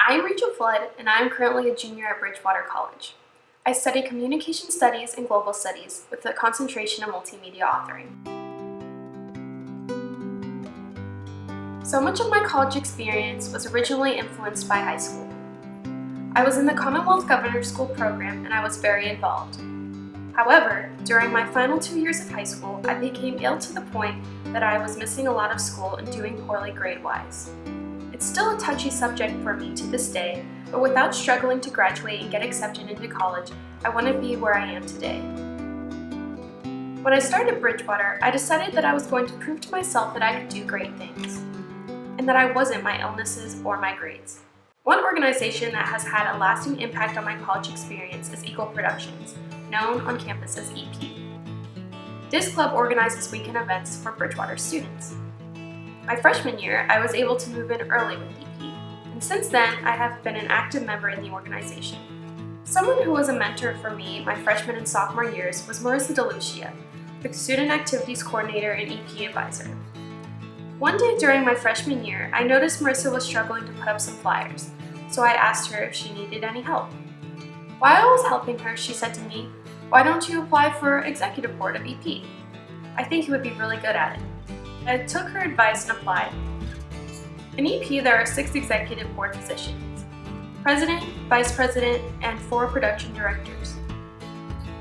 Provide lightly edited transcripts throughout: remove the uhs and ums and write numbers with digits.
I am Rachel Flood, and I am currently a junior at Bridgewater College. I study Communication Studies and Global Studies with a concentration in multimedia authoring. So much of my college experience was originally influenced by high school. I was in the Commonwealth Governor's School program and I was very involved. However, during my final 2 years of high school, I became ill to the point that I was missing a lot of school and doing poorly grade-wise. It's still a touchy subject for me to this day, but without struggling to graduate and get accepted into college, I want to be where I am today. When I started Bridgewater, I decided that I was going to prove to myself that I could do great things, and that I wasn't my illnesses or my grades. One organization that has had a lasting impact on my college experience is Eagle Productions, known on campus as EP. This club organizes weekend events for Bridgewater students. My freshman year, I was able to move in early with EP, and since then, I have been an active member in the organization. Someone who was a mentor for me my freshman and sophomore years was Marissa DeLucia, the Student Activities Coordinator and EP Advisor. One day during my freshman year, I noticed Marissa was struggling to put up some flyers, so I asked her if she needed any help. While I was helping her, she said to me, "Why don't you apply for Executive Board of EP? I think you would be really good at it." I took her advice and applied. In EP, there are 6 executive board positions: president, vice president, and 4 production directors.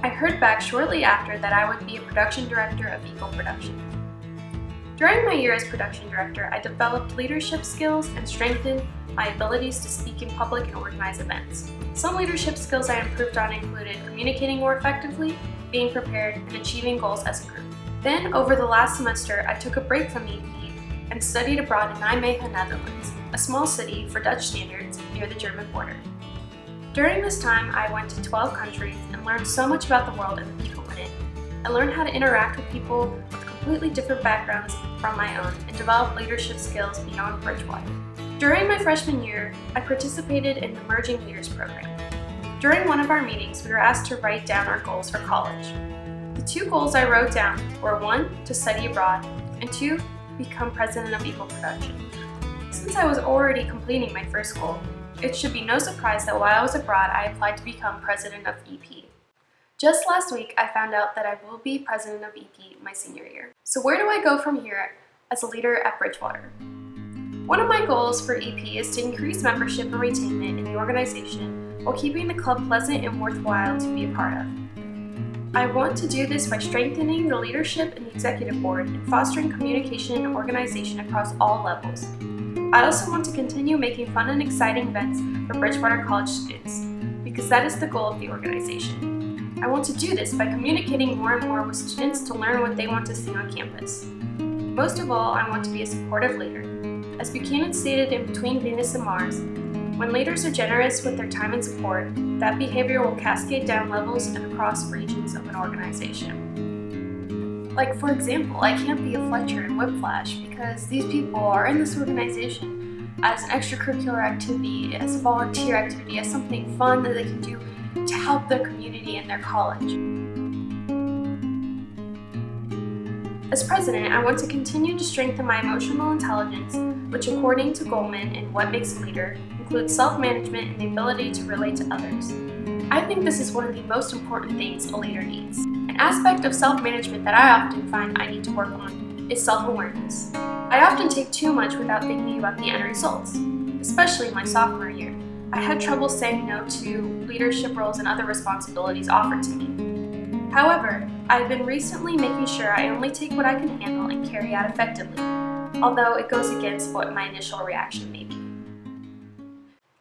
I heard back shortly after that I would be a production director of Eagle Productions. During my year as production director, I developed leadership skills and strengthened my abilities to speak in public and organize events. Some leadership skills I improved on included communicating more effectively, being prepared, and achieving goals as a group. Then, over the last semester, I took a break from EP and studied abroad in Nijmegen, Netherlands, a small city for Dutch standards near the German border. During this time, I went to 12 countries and learned so much about the world and the people in it. I learned how to interact with people with completely different backgrounds from my own and develop leadership skills beyond Bridgewater. During my freshman year, I participated in the Emerging Leaders program. During one of our meetings, we were asked to write down our goals for college. The 2 goals I wrote down were 1, to study abroad, and 2, become president of Eagle Productions. Since I was already completing my first goal, it should be no surprise that while I was abroad, I applied to become president of EP. Just last week, I found out that I will be president of EP my senior year. So where do I go from here as a leader at Bridgewater? One of my goals for EP is to increase membership and retainment in the organization while keeping the club pleasant and worthwhile to be a part of. I want to do this by strengthening the leadership in the executive board and fostering communication and organization across all levels. I also want to continue making fun and exciting events for Bridgewater College students, because that is the goal of the organization. I want to do this by communicating more and more with students to learn what they want to see on campus. Most of all, I want to be a supportive leader. As Buchanan stated in Between Venus and Mars, when leaders are generous with their time and support, that behavior will cascade down levels and across regions of an organization. Like, for example, I can't be a Fletcher in Whiplash because these people are in this organization as an extracurricular activity, as a volunteer activity, as something fun that they can do to help their community and their college. As president, I want to continue to strengthen my emotional intelligence, which according to Goldman in What Makes a Leader, includes self-management and the ability to relate to others. I think this is one of the most important things a leader needs. An aspect of self-management that I often find I need to work on is self-awareness. I often take too much without thinking about the end results, especially my sophomore year. I had trouble saying no to leadership roles and other responsibilities offered to me. However, I've been recently making sure I only take what I can handle and carry out effectively, although it goes against what my initial reaction may be.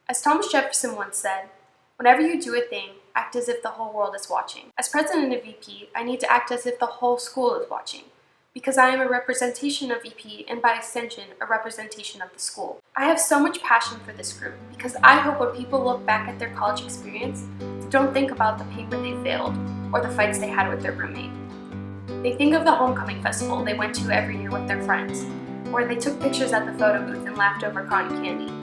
As Thomas Jefferson once said, "Whenever you do a thing, act as if the whole world is watching." As president of EP, I need to act as if the whole school is watching, because I am a representation of EP and by extension, a representation of the school. I have so much passion for this group because I hope when people look back at their college experience, they don't think about the paper they failed or the fights they had with their roommate. They think of the homecoming festival they went to every year with their friends, where they took pictures at the photo booth and laughed over cotton candy.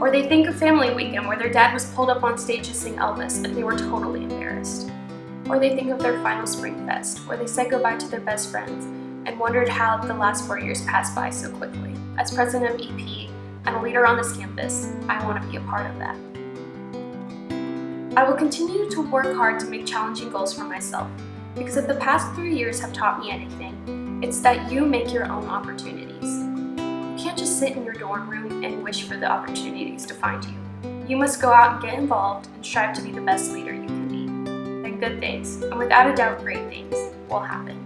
Or they think of family weekend where their dad was pulled up on stage to sing Elvis and they were totally embarrassed. Or they think of their final spring fest, where they said goodbye to their best friends and wondered how the last 4 years passed by so quickly. As president of EP, and a leader on this campus, I want to be a part of that. I will continue to work hard to make challenging goals for myself, because if the past 3 years have taught me anything, it's that you make your own opportunities. You can't just sit in your dorm room and wish for the opportunities to find you. You must go out and get involved and strive to be the best leader you can be. Then good things, and without a doubt great things, will happen.